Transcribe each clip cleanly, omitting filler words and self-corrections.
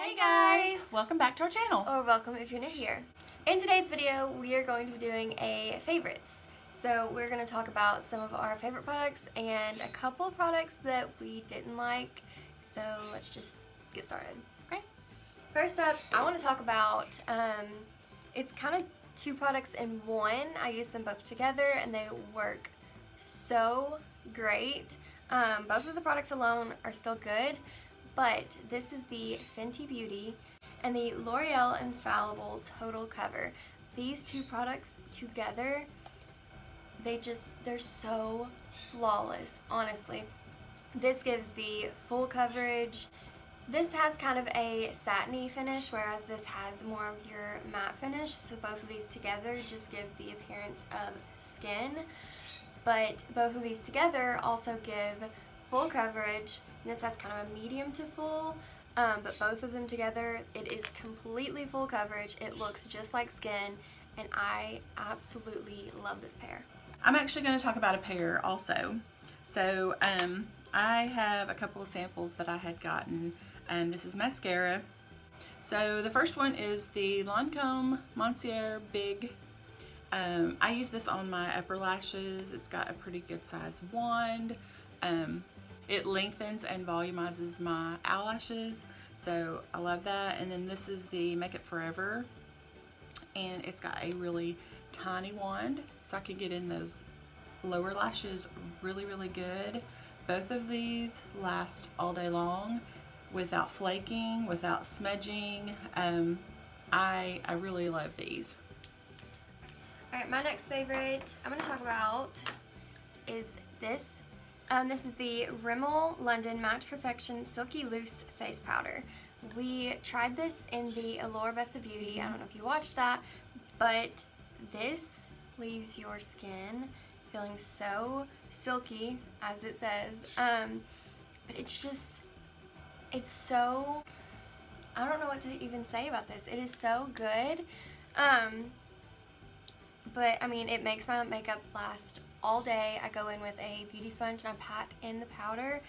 Hey guys! Welcome back to our channel. Or welcome if you're new here. In today's video, we are going to be doing a favorites. So we're going to talk about some of our favorite products and a couple products that we didn't like. So let's just get started. Okay. First up, I want to talk about, it's kind of two products in one. I use them both together and they work so great. Both of the products alone are still good, but this is the Fenty Beauty and the L'Oreal Infallible Total Cover. These two products together, they're so flawless, honestly. This gives the full coverage. This has kind of a satiny finish, whereas this has more of your matte finish. So both of these together just give the appearance of skin. But both of these together also give full coverage. This has kind of a medium to full, but both of them together, it is completely full coverage. It looks just like skin, and I absolutely love this pair. I'm actually going to talk about a pair also. So I have a couple of samples that I had gotten. This is mascara. So the first one is the Lancome Monsieur Big. I use this on my upper lashes. It's got a pretty good size wand. It lengthens and volumizes my eyelashes, so I love that. And then this is the Makeup Forever, and it's got a really tiny wand, so I can get in those lower lashes really, really good. Both of these last all day long without flaking, without smudging. I really love these. Alright, my next favorite I'm going to talk about is this. This is the Rimmel London Match Perfection Silky Loose Face Powder. We tried this in the Allure Best of Beauty. I don't know if you watched that, but this leaves your skin feeling so silky, as it says. But it's so, I don't know what to even say about this. It is so good. But I mean, it makes my makeup last all day. I go in with a beauty sponge and I pat in the powder,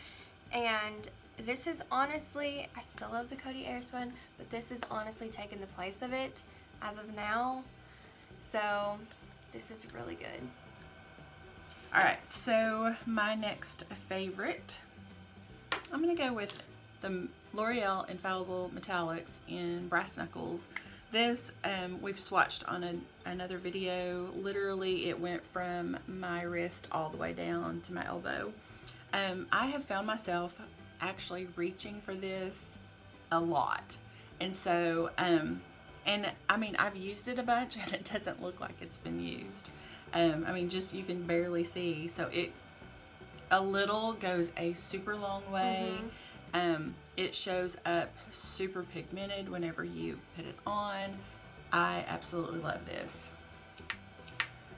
and this is honestly, I still love the Coty Airspun, but this is honestly taken the place of it as of now. So this is really good. Alright, so my next favorite, I'm going to go with the L'Oreal Infallible Metallics in Brass Knuckles. This, we've swatched on another video. Literally, it went from my wrist all the way down to my elbow. I have found myself actually reaching for this a lot. And so, and I mean, I've used it a bunch and it doesn't look like it's been used. I mean, just, you can barely see. So a little goes a super long way. It shows up super pigmented whenever you put it on. I absolutely love this.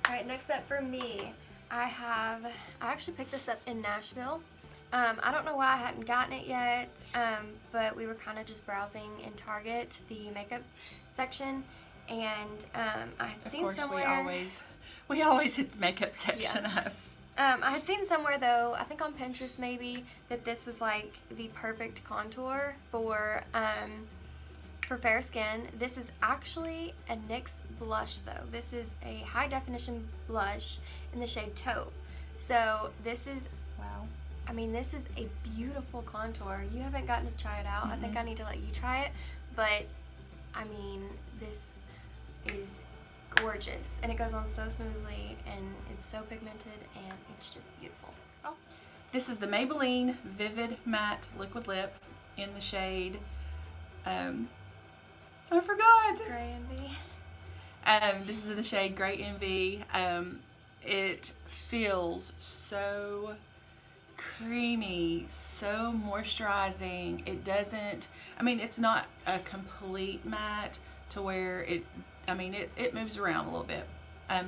Alright, next up for me, I actually picked this up in Nashville. I don't know why I hadn't gotten it yet, but we were kind of just browsing in Target, the makeup section, and I had seen somewhere. Of course, we always hit the makeup section up. I had seen somewhere though, I think on Pinterest maybe, that this was like the perfect contour for fair skin. This is actually a NYX blush though. This is a high definition blush in the shade Taupe. So this is, wow. I mean, this is a beautiful contour. You haven't gotten to try it out. I think I need to let you try it, but I mean, this is gorgeous, and it goes on so smoothly, and it's so pigmented, and it's just beautiful. Awesome. This is the Maybelline Vivid Matte Liquid Lip in the shade, I forgot. Gray Envy. This is in the shade Gray Envy. It feels so creamy, so moisturizing. It doesn't, I mean, it's not a complete matte to where it, I mean, it moves around a little bit.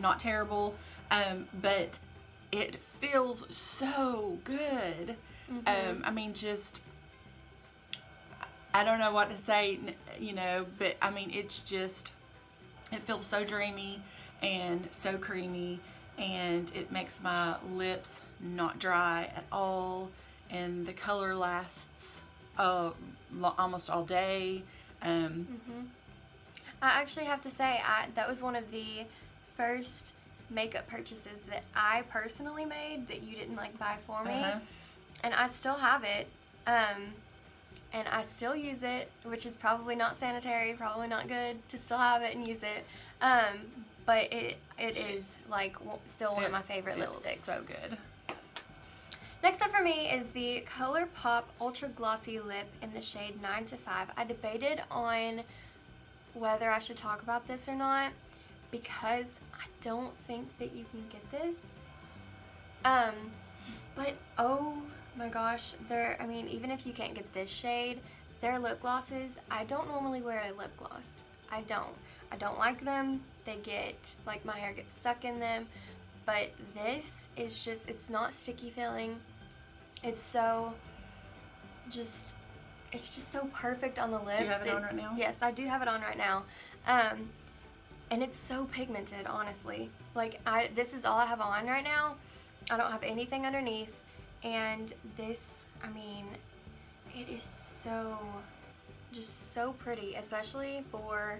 Not terrible, but it feels so good. I mean, just, I don't know what to say, you know, but I mean, it's just, it feels so dreamy and so creamy, and it makes my lips not dry at all, and the color lasts almost all day. I actually have to say, that was one of the first makeup purchases that I personally made that you didn't like buy for me. And I still have it. And I still use it, which is probably not sanitary, probably not good to still have it and use it. But it is like still one of my favorite lipsticks. So good. Next up for me is the ColourPop Ultra Glossy Lip in the shade 9 to 5. I debated on whether I should talk about this or not because I don't think that you can get this. But oh my gosh, I mean, even if you can't get this shade, their lip glosses, I don't normally wear a lip gloss. I don't like them. They get, like, my hair gets stuck in them. But this is just, it's not sticky feeling. It's so, it's just so perfect on the lips. Do you have it on right now? Yes, I do have it on right now. And it's so pigmented, honestly. Like, this is all I have on right now. I don't have anything underneath. And this, I mean, it is so, just so pretty, especially for,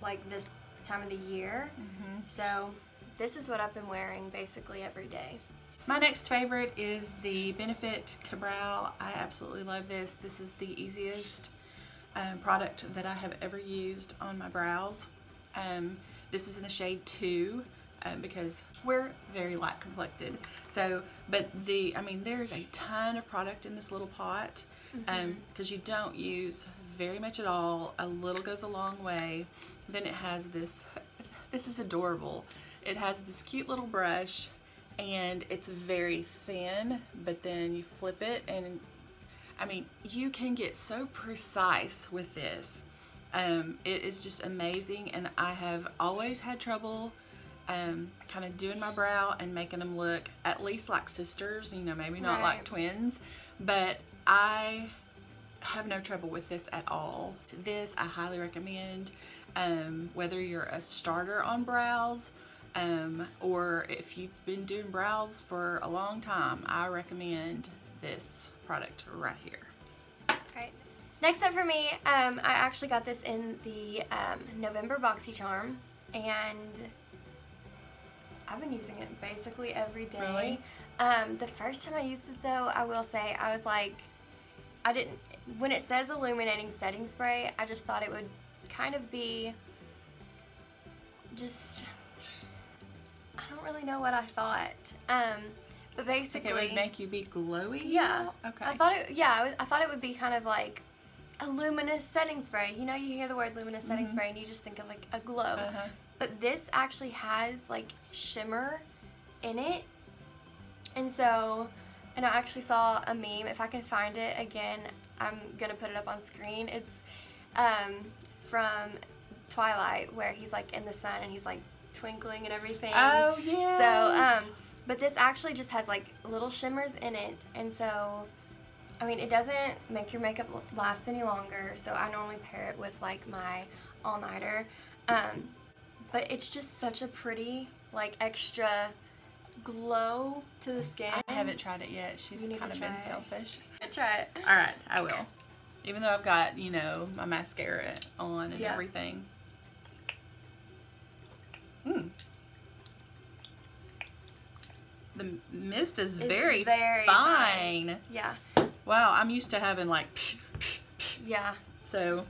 like, this time of the year. So this is what I've been wearing basically every day. My next favorite is the Benefit Ka-Brow. I absolutely love this. This is the easiest product that I have ever used on my brows. This is in the shade 2 because we're very light complected. So, but I mean, there's a ton of product in this little pot because you don't use very much at all. A little goes a long way. Then it has this is adorable. It has this cute little brush and it's very thin, but then you flip it and I mean, you can get so precise with this. It is just amazing, and I have always had trouble kind of doing my brow and making them look at least like sisters, you know, maybe not like twins, but I have no trouble with this at all. This I highly recommend, whether you're a starter on brows or if you've been doing brows for a long time. I recommend this product right here. Alright, next up for me, I actually got this in the November BoxyCharm, and I've been using it basically every day. Really? The first time I used it though, I will say, I was like, when it says illuminating setting spray, I just thought it would kind of be just, I don't really know what I thought. But basically, it would make you be glowy? Yeah. Okay. I thought it would be kind of like a luminous setting spray. You know, you hear the word luminous setting spray and you just think of like a glow. But this actually has like shimmer in it. And so, and I actually saw a meme, if I can find it again, I'm gonna put it up on screen. It's from Twilight, where he's like in the sun and he's like twinkling and everything. Oh, yes. So, but this actually just has like little shimmers in it, and so, I mean, it doesn't make your makeup last any longer, so I normally pair it with like my all-nighter, but it's just such a pretty, like, extra glow to the skin. I haven't tried it yet. She's kind of been selfish. Try it. Alright, I will. Even though I've got, you know, my mascara on and everything. The mist is very fine. Yeah. Wow, I'm used to having like psh, psh, psh. Yeah. So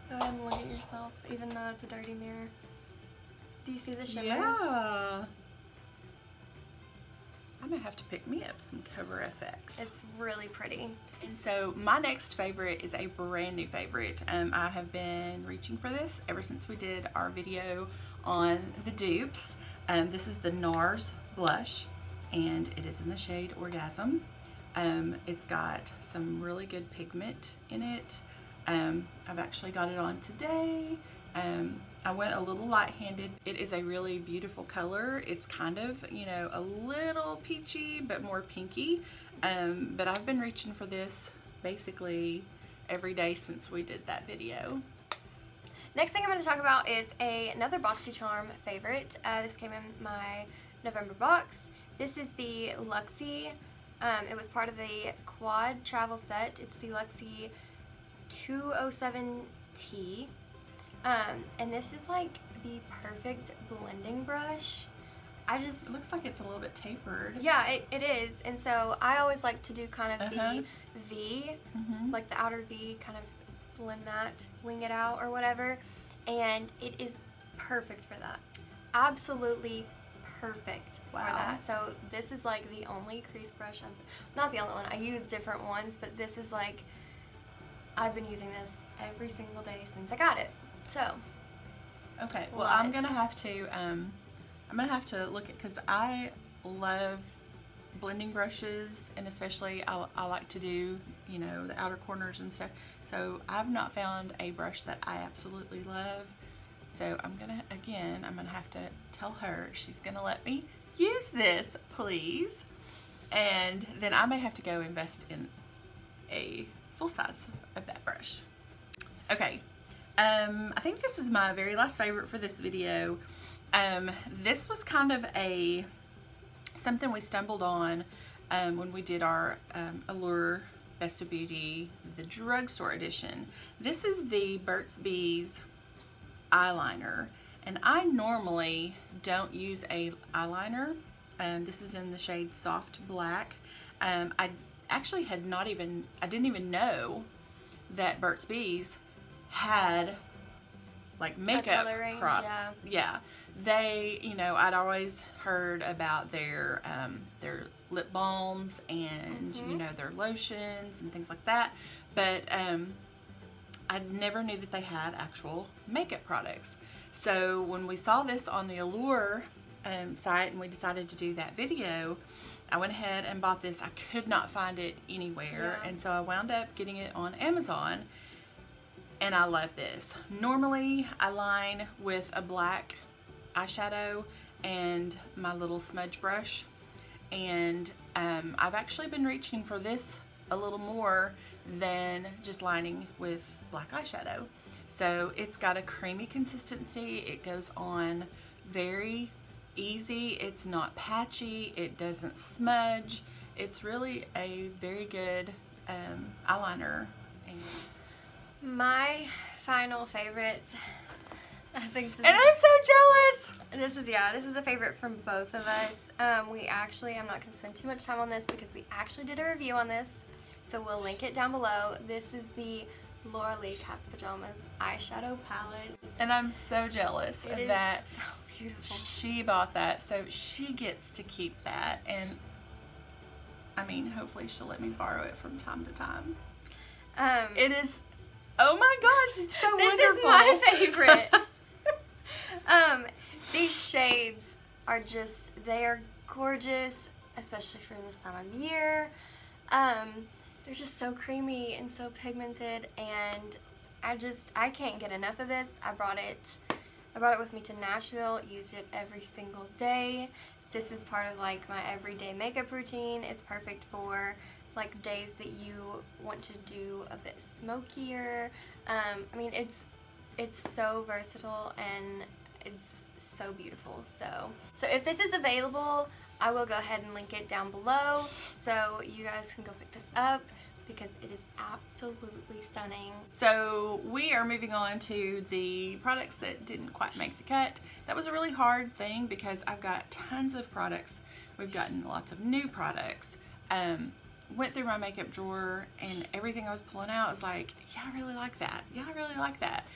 go ahead and look at yourself, even though it's a dirty mirror. Do you see the shimmers? Yeah. I'm gonna have to pick me up some Cover FX. It's really pretty. And so my next favorite is a brand new favorite. I have been reaching for this ever since we did our video on the dupes. This is the NARS blush, and it is in the shade Orgasm. It's got some really good pigment in it. I've actually got it on today. I went a little light-handed. It is a really beautiful color. It's kind of, you know, a little peachy, but more pinky. But I've been reaching for this basically every day since we did that video. Next thing I'm going to talk about is another BoxyCharm favorite. This came in my November box. This is the Luxie It was part of the quad travel set. It's the Luxie 207T. And this is like the perfect blending brush. It looks like it's a little bit tapered. Yeah, it is. And so I always like to do kind of the V, like the outer V, kind of blend that, wing it out or whatever. And it is perfect for that. Absolutely perfect for that. So this is like the only crease brush not the only one. I use different ones, but this is like, I've been using this every single day since I got it. So. Okay. Well, I'm gonna have to look at, because I love blending brushes, and especially I like to do, you know, the outer corners and stuff. So I've not found a brush that I absolutely love. So I'm gonna have to tell her she's gonna let me use this, please. And then I may have to go invest in a full size of that brush. Okay. I think this is my very last favorite for this video. This was kind of something we stumbled on when we did our Allure Best of Beauty, the drugstore edition. This is the Burt's Bees eyeliner, and I normally don't use a eyeliner. This is in the shade Soft Black. I actually I didn't even know that Burt's Bees had like makeup yeah. They, you know, I'd always heard about their lip balms and you know, their lotions and things like that, but I never knew that they had actual makeup products. So when we saw this on the Allure site and we decided to do that video, I went ahead and bought this. I could not find it anywhere, and so I wound up getting it on Amazon, and I love this. Normally I line with a black eyeshadow and my little smudge brush, and I've actually been reaching for this a little more than just lining with black eyeshadow. So it's got a creamy consistency. It goes on very easy. It's not patchy. It doesn't smudge. It's really a very good eyeliner. My final favorite, I think this and I'm so jealous. This is a favorite from both of us. I'm not going to spend too much time on this because we actually did a review on this, so we'll link it down below. This is the Laura Lee Cat's Pajamas eyeshadow palette. And I'm so jealous of that. So beautiful. She bought that, so she gets to keep that, and I mean, hopefully she'll let me borrow it from time to time. It is, oh my gosh, it's so wonderful. This is my favorite. These shades are just, they are gorgeous, especially for this time of year. They're just so creamy and so pigmented, and I can't get enough of this. I brought it with me to Nashville, used it every single day. This is part of like my everyday makeup routine. It's perfect for like days that you want to do a bit smokier. I mean, it's so versatile and it's so beautiful. So if this is available, I will go ahead and link it down below so you guys can go pick this up because it is absolutely stunning. So we are moving on to the products that didn't quite make the cut. That was a really hard thing because I've got tons of products. We've gotten lots of new products. Went through my makeup drawer and everything I was pulling out was like, yeah, I really like that. Yeah, I really like that.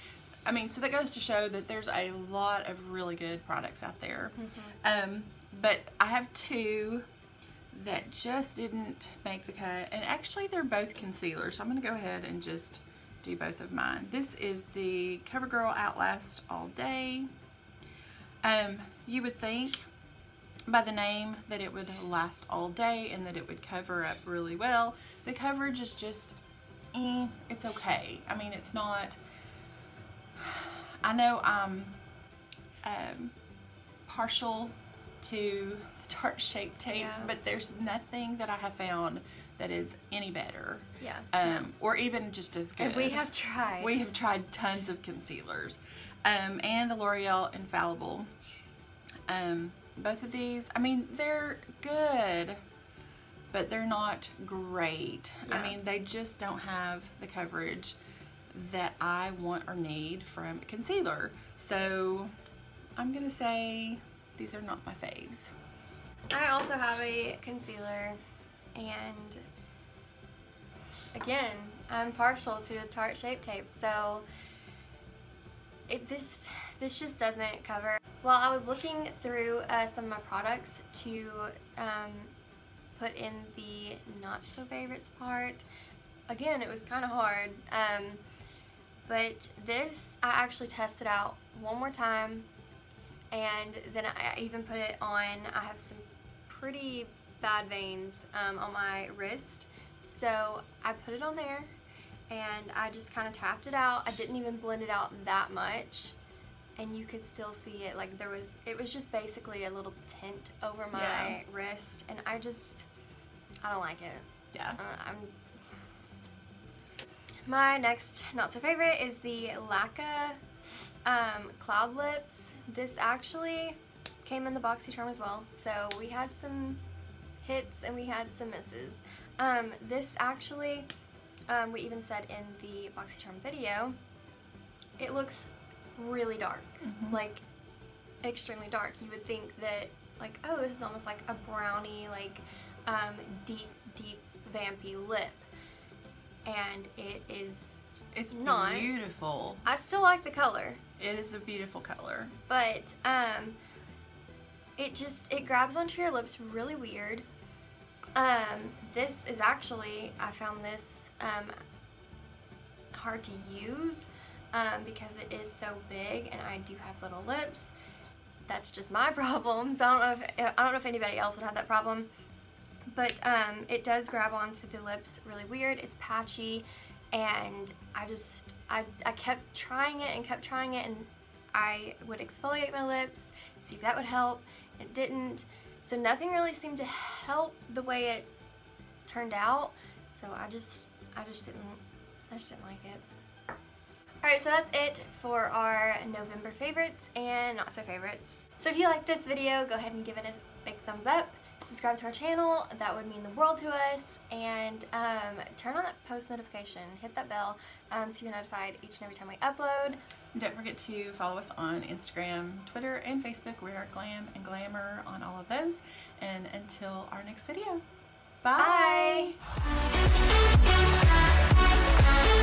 I mean, so that goes to show that there's a lot of really good products out there. But I have two that just didn't make the cut, and actually they're both concealers, so I'm going to go ahead and just do both of mine. This is the CoverGirl Outlast All Day. You would think by the name that it would last all day and that it would cover up really well. The coverage is just, it's okay. I mean, it's not, I know I'm partial to the Tarte Shape Tape, but there's nothing that I have found that is any better. Or even just as good. And we have tried. We have tried tons of concealers. And the L'Oreal Infallible. Both of these, I mean, they're good, but they're not great. Yeah. I mean, they just don't have the coverage that I want or need from a concealer. So I'm gonna say these are not my faves. I also have a concealer, and again, I'm partial to a Tarte Shape Tape, so this just doesn't cover. Well, I was looking through some of my products to put in the not so favorites part. Again, it was kind of hard, but this I actually tested out one more time, and then I even put it on. I have some pretty bad veins on my wrist, so I put it on there and I just kind of tapped it out. I didn't even blend it out that much, and you could still see it. Like it was just basically a little tint over my wrist, and I don't like it. Yeah. My next not so favorite is the Lacquer Cloud Lips. This actually came in the BoxyCharm as well, so we had some hits and we had some misses. This actually, we even said in the BoxyCharm video, it looks really dark, like extremely dark. You would think that, like, oh, this is almost like a brownie, like deep vampy lip, and it's not. Beautiful. I still like the color. It is a beautiful color, but it grabs onto your lips really weird. This is actually, I found this hard to use because it is so big and I do have little lips. That's just my problem, so I don't know if anybody else would have that problem. But it does grab onto the lips really weird. It's patchy, and I kept trying it and I would exfoliate my lips, see if that would help. It didn't, so nothing really seemed to help the way it turned out. So I just didn't like it. Alright, so that's it for our November favorites and not so favorites. So if you like this video, go ahead and give it a big thumbs up. Subscribe to our channel, that would mean the world to us, and turn on that post notification, hit that bell so you're notified each and every time we upload. And don't forget to follow us on Instagram, Twitter, and Facebook. We are Glam and Glamour on all of those. And until our next video, bye! Bye.